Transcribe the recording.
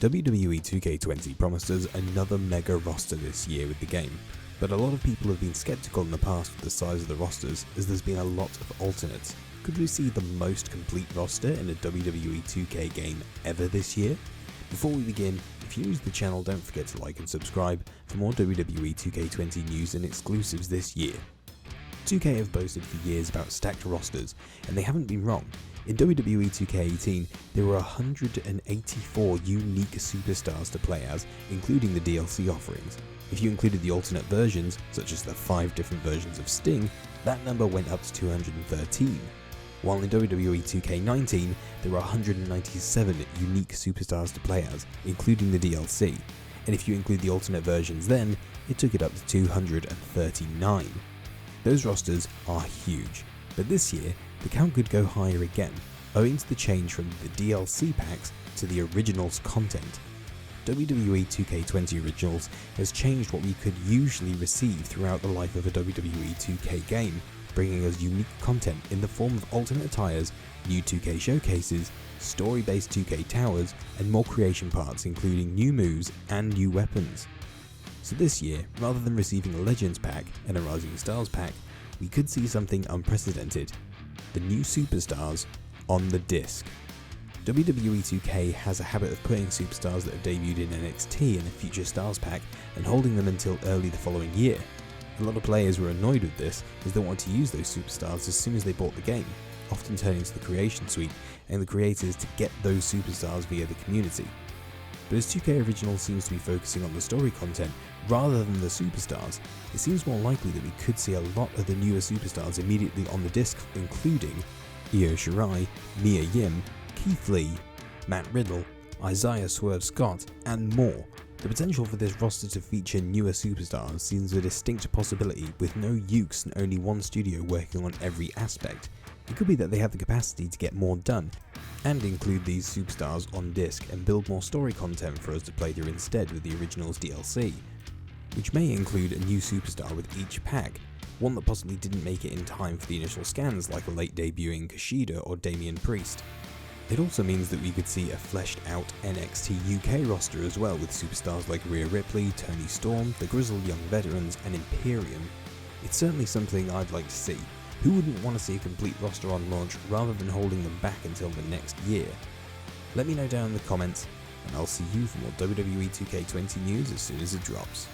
WWE 2K20 promised us another mega roster this year with the game, but a lot of people have been skeptical in the past with the size of the rosters as there's been a lot of alternates. Could we see the most complete roster in a WWE 2K game ever this year? Before we begin, if you're new to the channel, don't forget to like and subscribe for more WWE 2K20 news and exclusives this year. 2K have boasted for years about stacked rosters, and they haven't been wrong. In WWE 2K18, there were 184 unique superstars to play as, including the DLC offerings. If you included the alternate versions, such as the 5 different versions of Sting, that number went up to 213. While in WWE 2K19, there were 197 unique superstars to play as, including the DLC, and if you include the alternate versions then, it took it up to 239. Those rosters are huge, but this year, the count could go higher again, owing to the change from the DLC packs to the Originals content. WWE 2K20 Originals has changed what we could usually receive throughout the life of a WWE 2K game, bringing us unique content in the form of alternate attires, new 2K showcases, story-based 2K towers, and more creation parts including new moves and new weapons. So this year, rather than receiving a Legends pack and a Rising Stars pack, we could see something unprecedented: the new superstars on the disc. WWE 2K has a habit of putting superstars that have debuted in NXT in the Future Stars pack and holding them until early the following year. A lot of players were annoyed with this as they wanted to use those superstars as soon as they bought the game, often turning to the Creation Suite and the creators to get those superstars via the community. But as 2K Original seems to be focusing on the story content rather than the superstars, it seems more likely that we could see a lot of the newer superstars immediately on the disc, including Io Shirai, Mia Yim, Keith Lee, Matt Riddle, Isaiah Swerve Scott, and more. The potential for this roster to feature newer superstars seems a distinct possibility with no ukes and only one studio working on every aspect. It could be that they have the capacity to get more done and include these superstars on disc and build more story content for us to play through instead with the Originals DLC, which may include a new superstar with each pack, one that possibly didn't make it in time for the initial scans like a late debuting Kushida or Damian Priest. It also means that we could see a fleshed out NXT UK roster as well, with superstars like Rhea Ripley, Toni Storm, the Grizzled Young Veterans, and Imperium. It's certainly something I'd like to see. Who wouldn't want to see a complete roster on launch rather than holding them back until the next year? Let me know down in the comments, and I'll see you for more WWE 2K20 news as soon as it drops.